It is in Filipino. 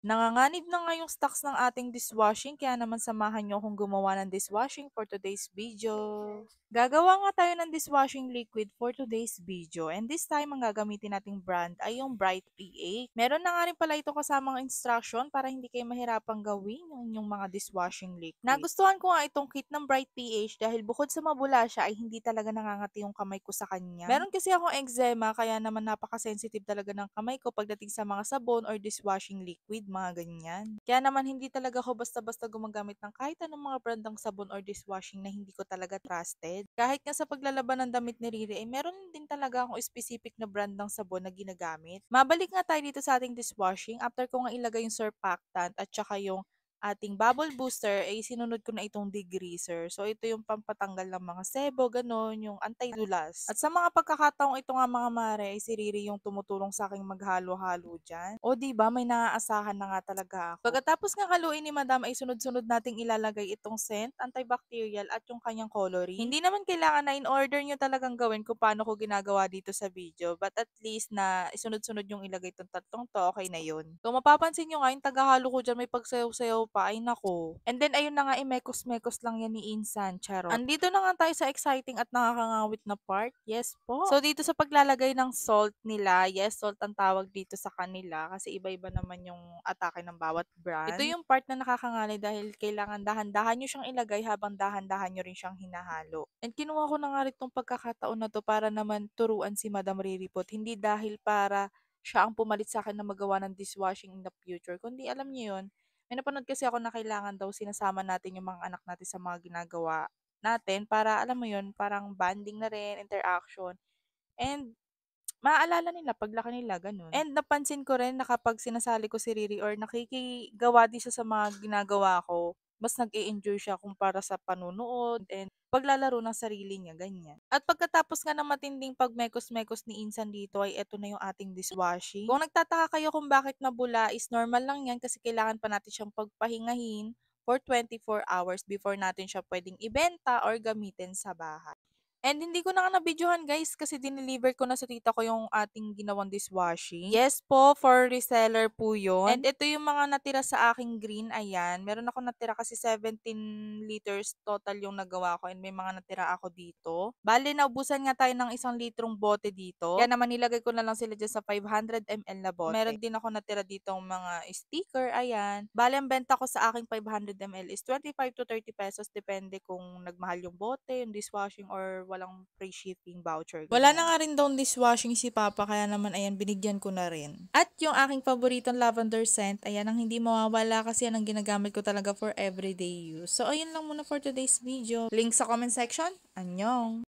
Nanganganib na nga yung stocks ng ating dishwashing kaya naman samahan nyo akong gumawa ng dishwashing for today's video. Gagawa nga tayo ng dishwashing liquid for today's video and this time ang gagamitin nating brand ay yung Bright PH. Meron na nga rin pala ito kasamang instruction para hindi kayo mahirapang gawin yung inyong mga dishwashing liquid. Nagustuhan ko nga itong kit ng Bright PH dahil bukod sa mabula siya ay hindi talaga nangangati yung kamay ko sa kanya. Meron kasi akong eczema kaya naman napaka-sensitive talaga ng kamay ko pagdating sa mga sabon or dishwashing liquid, mga ganyan. Kaya naman hindi talaga ako basta-basta gumagamit ng kahit anong mga brand ng sabon or dishwashing na hindi ko talaga trusted. Kahit nga sa paglalaban ng damit ni Riri, ay meron din talaga akong specific na brand ng sabon na ginagamit. Mabalik nga tayo dito sa ating dishwashing. After ko nga ilagay yung surfactant at saka yung ating bubble booster, ay sinunod ko na itong degreaser. So, ito yung pampatanggal ng mga sebo, ganon, yung anti-dulas. At sa mga pagkakataong ito nga mga mare, ay si Riri yung tumutulong sa aking maghalo-halo dyan. O, di ba may naaasahan na nga talaga ako. Pagkatapos nga haluin ni Madam, ay sunod-sunod nating ilalagay itong scent, antibacterial, at yung kanyang coloring. Hindi naman kailangan na in order nyo talagang gawin kung paano ko ginagawa dito sa video, but at least na isunod-sunod yung ilagay itong tatlong to, okay na yun. Kung mapapansin nyo nga, yung tagahalo ko dyan may pagsayaw-sayaw pa, ay nako. And then, ayun na nga, imekos-mekos lang yan ni Insan, charot. Andito na nga tayo sa exciting at nakakangawit na part. Yes po. So, dito sa paglalagay ng salt nila, yes, salt ang tawag dito sa kanila kasi iba-iba naman yung atake ng bawat brand. Ito yung part na nakakangalay dahil kailangan dahan-dahan nyo siyang ilagay habang dahan-dahan nyo rin siyang hinahalo. And kinuha ko na nga rin tong pagkakataon na to para naman turuan si Madam Riripot. Hindi dahil para siya ang pumalit sa akin na magawa ng dishwashing in the future, kundi alam niyo yun, may napanood kasi ako na kailangan daw sinasama natin yung mga anak natin sa mga ginagawa natin para alam mo yun, parang bonding na rin, interaction. And maaalala nila paglaki nila, ganun. And napansin ko rin na kapag sinasali ko si Riri or nakikigawa din siya sa mga ginagawa ko, mas nag-e-enjoy siya kumpara sa panunood and paglalaro ng sarili niya, ganyan. At pagkatapos nga ng matinding pagmekos-mekos ni Insan dito ay eto na yung ating dishwashing. Kung nagtataka kayo kung bakit nabula is normal lang yan kasi kailangan pa natin siyang pagpahingahin for 24 hours before natin siya pwedeng ibenta or gamitin sa bahay. And hindi ko na nga na-videohan guys kasi dineliver ko na sa tita ko yung ating ginawang dishwashing. Yes po, for reseller po yun. And ito yung mga natira sa aking green, ayan. Meron ako natira kasi 17 liters total yung nagawa ko and may mga natira ako dito. Bale, naubusan nga tayo ng 1 litrong bote dito. Kaya naman nilagay ko na lang sila dyan sa 500 ml na bote. Meron din ako natira ditong mga sticker, ayan. Bale, ang benta ko sa aking 500 ml is 25 to 30 pesos depende kung nagmahal yung bote, yung dishwashing or walang free shipping voucher. Wala na nga rin daw dishwashing si Papa kaya naman ayan binigyan ko na rin. At yung aking paboritong lavender scent, ayan ang hindi mawawala kasi yan ang ginagamit ko talaga for everyday use. So ayun lang muna for today's video. Link sa comment section. Annyeong!